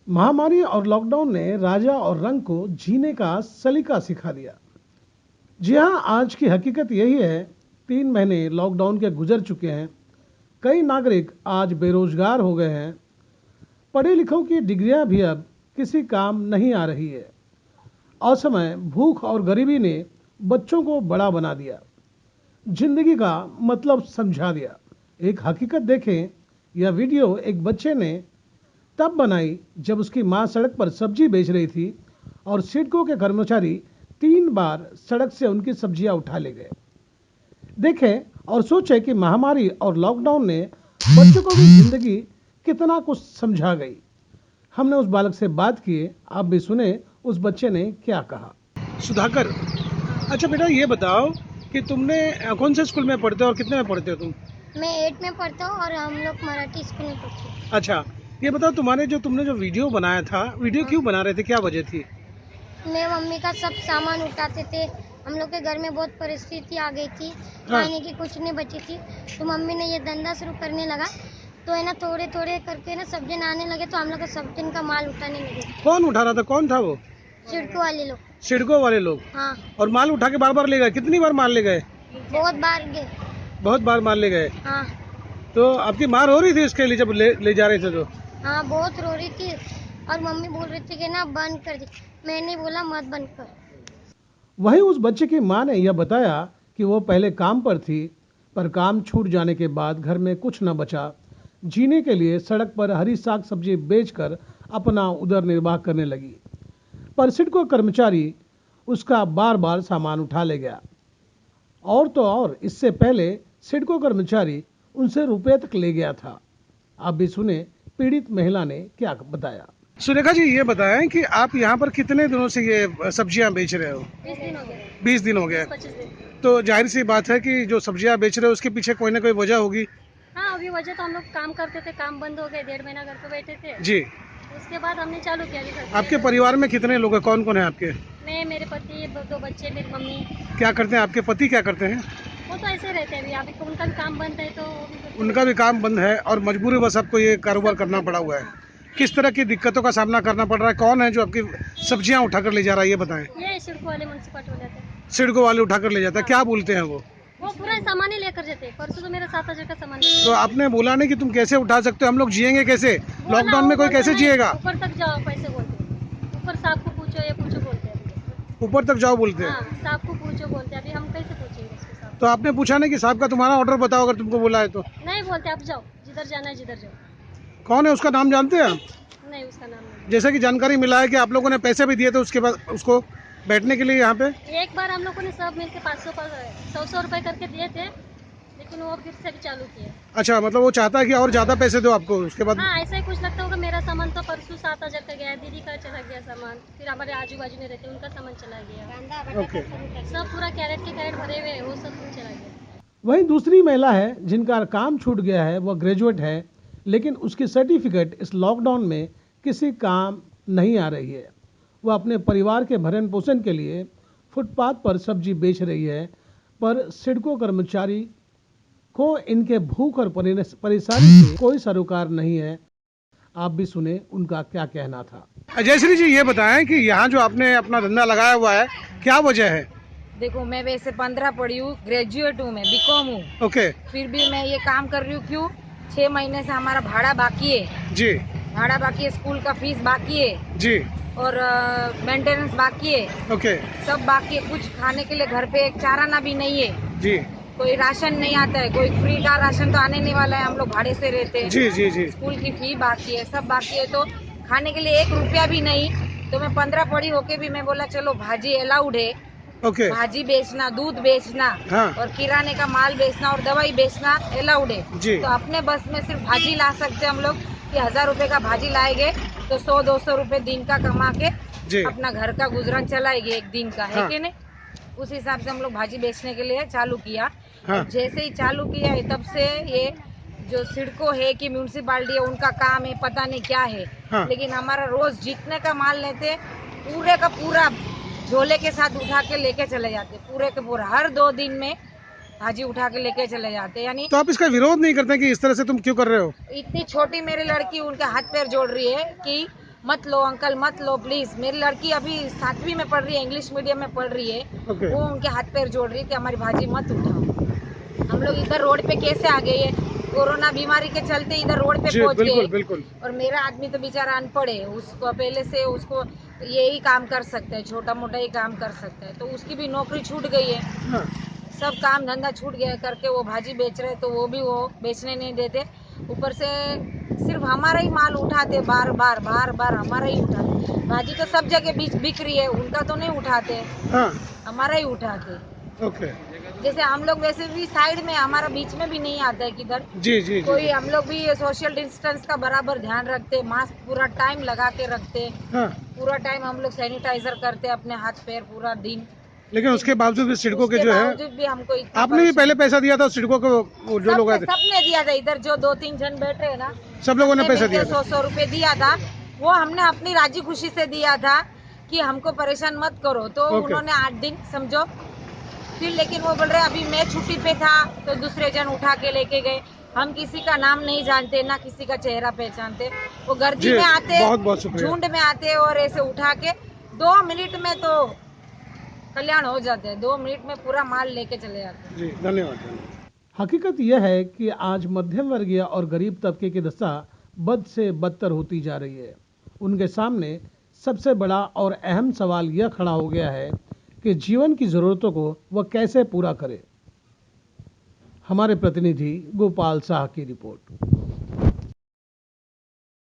महामारी और लॉकडाउन ने राजा और रंग को जीने का सलीका सिखा दिया। जी हाँ, आज की हकीकत यही है। 3 महीने लॉकडाउन के गुजर चुके हैं। कई नागरिक आज बेरोजगार हो गए हैं। पढ़े लिखों की डिग्रियां भी अब किसी काम नहीं आ रही है। असमय भूख और गरीबी ने बच्चों को बड़ा बना दिया, जिंदगी का मतलब समझा दिया। एक हकीकत देखें, यह वीडियो एक बच्चे ने तब बनाई जब उसकी मां सड़क पर सब्जी बेच रही थी और सिडको के कर्मचारी 3 बार सड़क से उनकी सब्जियां उठा ले गए। देखें और सोचें कि महामारी और लॉकडाउन ने बच्चों को भी जिंदगी कितना कुछ समझा गई। हमने उस बालक से बात की, आप भी सुने उस बच्चे ने क्या कहा। सुधाकर, अच्छा बेटा ये बताओ कि तुमने कौन से स्कूल में पढ़ते हो और कितने में पढ़ते हो तुम? मैं 8 में पढ़ता हूँ और हम लोग मराठी स्कूल में पढ़ते हैं। अच्छा, ये बताओ तुमने जो वीडियो बनाया था, वीडियो क्यों बना रहे थे, क्या वजह थी? मैं मम्मी का सब सामान उठाते थे। हम लोग के घर में बहुत परिस्थिति आ गई थी, खाने की कुछ नहीं बची थी, तो मम्मी ने ये धंधा शुरू करने लगा। तो है ना, थोड़े थोड़े करके ना सब्जी आने लगे, तो हम लोग का सब दिन का माल उठाने लगे। कौन उठा रहा था, कौन था वो? सिडको वाले लोग। सिडको वाले लोग? हाँ, और माल उठा के बार बार ले गए? कितनी बार माल ले गए? बहुत बार गए। बहुत बार माल ले गए। हाँ तो आपकी मार हो रही थी इसके लिए जब ले जा रहे थे तो? हाँ, बहुत रो रही थी और मम्मी बोल रही थी कि ना बंद कर दी। मैंने बोला मत बंद कर। वहीं उस बच्चे की मां ने यह बताया कि वो पहले काम पर थी, पर काम छूट जाने के बाद घर में कुछ न बचा। जीने के लिए सड़क पर हरी साग सब्जी बेचकर अपना उदर निर्वाह करने लगी। पर सिडको कर्मचारी उसका बार बार सामान उठा ले गया। और तो और, इससे पहले सिडको कर्मचारी उनसे रुपए तक ले गया था। आप भी सुने पीड़ित महिला ने क्या बताया। सुरेखा जी, ये बताएं कि आप यहाँ पर कितने दिनों से ये सब्जियां बेच रहे हो? 20 दिन हो गए। 20 दिन हो गए। 25 दिन। तो जाहिर सी बात है कि जो सब्जियां बेच रहे हो उसके पीछे कोई ना कोई वजह होगी। हाँ, अभी वजह तो हम लोग काम करते थे, काम बंद हो गए, 1.5 महीना घर पे बैठे थे। जी, उसके बाद हमने चालू किया अभी घर पे। आपके परिवार में कितने लोग हैं, कौन कौन है आपके? मैं, मेरे पति, 2 बच्चे, मेरी मम्मी। क्या करते हैं आपके पति, क्या करते हैं? वो तो ऐसे रहते हैं अभी, उनका भी काम बंद है तो वो भी करते उनका भी काम बंद है और मजबूरी बस आपको ये कारोबार करना पड़ा हुआ है। किस तरह की दिक्कतों का सामना करना पड़ रहा है? कौन है जो आपकी सब्जियां उठाकर ले जा रहा है, ये बताएं। हैं। ये सिडको वाले म्यूनसिपालिटी वाले आते हैं। सिडको वाले उठाकर ले जाता है, क्या बोलते हैं वो? वो पूरा सामान ही लेकर जाते हैं। परसों तो मेरा 7,000 का सामान लेकर तो आपने बोला नहीं कि तुम कैसे उठा सकते हो, हम लोग जिएंगे कैसे? लॉकडाउन में कोई कैसे जिएगा? ऊपर तक जाओ पैसे बोलते हैं। ऊपर साहब को पूछो, ये पूछो बोलते हैं। ऊपर तक जाओ बोलते हैं? हाँ, साहब को पूछो बोलते हैं। अभी हम कैसे पूछेंगे उसके साथ? तो आपने पूछा नहीं कि साहब का तुम्हारा ऑर्डर बताओ अगर तुमको बोला है तो? नहीं बोलते, आप जाओ, जिधर जाना है जिधर जाओ। कौन है, उसका नाम जानते हैं आप? नहीं, उसका नाम नहीं। जैसे कि जानकारी मिला है कि आप लोगों ने पैसे भी दिए थे उसके बाद उसको बैठने के लिए यहाँ पे। एक बार हम लोगों ने सब मिलकर 500 रुपए करके दिए थे, लेकिन वो फिर से भी चालू किए। अच्छा, मतलब वो चाहता है कि और ज्यादा पैसे दो आपको उसके बाद? हाँ, ऐसा ही कुछ लगता होगा। मेरा सामान तो परसों 7,000 का गया, दीदी का चला गया सामान, फिर हमारे आजू बाजू में रहते उनका सामान चला गया। ओके। सब पूरा कैरेट के कैरेट भरे हुए हैं, वो सब चला गया। वहीं दूसरी महिला है जिनका काम छूट गया है, वह ग्रेजुएट है, लेकिन उसकी सर्टिफिकेट इस लॉकडाउन में किसी काम नहीं आ रही है। वह अपने परिवार के भरण पोषण के लिए फुटपाथ पर सब्जी बेच रही है, पर सिडको कर्मचारी को इनके भूख और परेशानी से कोई सरोकार नहीं है। आप भी सुने उनका क्या कहना था। जयश्री जी, ये बताएं कि यहाँ जो आपने अपना धंधा लगाया हुआ है, क्या वजह है? देखो, मैं वैसे 15 पढ़ी हूँ, ग्रेजुएट हूँ, मैं बीकॉम हूँ। ओके। फिर भी मैं ये काम कर रही हूँ। क्यों? 6 महीने से हमारा भाड़ा बाकी है। जी भाड़ा बाकी है, स्कूल का फीस बाकी है जी। और मेंटेनेंस बाकी है। ओके। सब बाकी है। कुछ खाने के लिए घर पे एक चाराना भी नहीं है। जी कोई राशन नहीं आता है, कोई फ्री का राशन तो आने नहीं वाला है। हम लोग भाड़े से रहते हैं। जी जी जी। स्कूल की फी बाकी है, सब बाकी है। तो खाने के लिए 1 रुपया भी नहीं। तो मैं 15 पढ़ी होके भी मैं बोला चलो भाजी अलाउड है, ओके। भाजी बेचना, दूध बेचना, हाँ। और किराने का माल बेचना और दवाई बेचना अलाउड है। जी। तो अपने बस में सिर्फ भाजी ला सकते हम लोग कि 1000 रुपए का भाजी लाएंगे तो 100-200 रुपए दिन का कमा के जी। अपना घर का गुजरान चलाएंगे, एक दिन का है हाँ। कि नहीं। उस हिसाब से हम लोग भाजी बेचने के लिए चालू किया। हाँ। और जैसे ही चालू किया है तब से ये जो सिडको है कि म्यूनसिपालिटी है, उनका काम है पता नहीं क्या है। हाँ। लेकिन हमारा रोज जितने का माल लेते पूरे का पूरा झोले के साथ उठा के लेके चले जाते, पूरे के पूरा हर 2 दिन में भाजी उठा के लेके चले जाते। यानी तो आप इसका विरोध नहीं करते कि इस तरह से तुम क्यों कर रहे हो? इतनी छोटी मेरी लड़की उनके हाथ पैर जोड़ रही है कि मत लो अंकल, मत लो प्लीज। मेरी लड़की अभी 7वीं में पढ़ रही है, इंग्लिश मीडियम में पढ़ रही है। ओके। वो उनके हाथ पैर जोड़ रही है कि हमारी भाजी मत उठाओ। हम लोग इधर रोड पे कैसे आ गए? कोरोना बीमारी के चलते इधर रोड पे पहुंच गए। बिल्कुल। और मेरा आदमी तो बेचारा अनपढ़ है, उसको पहले से उसको यही काम कर सकता है, छोटा मोटा ही काम कर सकता है, तो उसकी भी नौकरी छूट गई है। हाँ। सब काम धंधा छूट गया करके वो भाजी बेच रहे, तो वो भी वो बेचने नहीं देते। ऊपर से सिर्फ हमारा ही माल उठाते, बार बार हमारा ही उठाते। भाजी तो सब जगह बिक रही है, उनका तो नहीं उठाते, हाँ। हमारा ही उठाते। ओके। जैसे हम लोग वैसे भी साइड में, हमारा बीच में भी नहीं आता है किधर जी। कोई। हम लोग भी सोशल डिस्टेंस का बराबर ध्यान रखते, मास्क पूरा टाइम लगा के रखते, हाँ। पूरा टाइम हम लोग सैनिटाइजर करते अपने हाथ पैर पूरा दिन। लेकिन उसके बावजूद भी सिडको के उसके जो है, बावजूद भी हमको इतना आपने भी पहले पैसा दिया था सिडको को, वो जो लोग आए थे सबने दिया था। इधर जो 2-3 जन बैठे हैं ना, सब लोगों ने पैसा दिया था। 100 रुपए दिया था। वो हमने अपनी राजी खुशी से दिया था कि हमको परेशान मत करो, तो ओके। उन्होंने 8 दिन समझो। फिर लेकिन वो बोल रहे अभी मैं छुट्टी पे था, तो दूसरे जन उठा के लेके गए। हम किसी का नाम नहीं जानते, ना किसी का चेहरा पहचानते। वो गर्दी में आते, बहुत शुक्रिया। झुंड में आते और ऐसे उठा के 2 मिनट में तो कल्याण हो जाते हैं। 2 मिनट में पूरा माल लेके चले जाते हैं। जी, धन्यवाद। हकीकत यह है कि आज मध्यम वर्गीय और गरीब तबके की दशा बद से बदतर होती जा रही है। उनके सामने सबसे बड़ा और अहम सवाल यह खड़ा हो गया है कि जीवन की जरूरतों को वह कैसे पूरा करे। हमारे प्रतिनिधि गोपाल शाह की रिपोर्ट।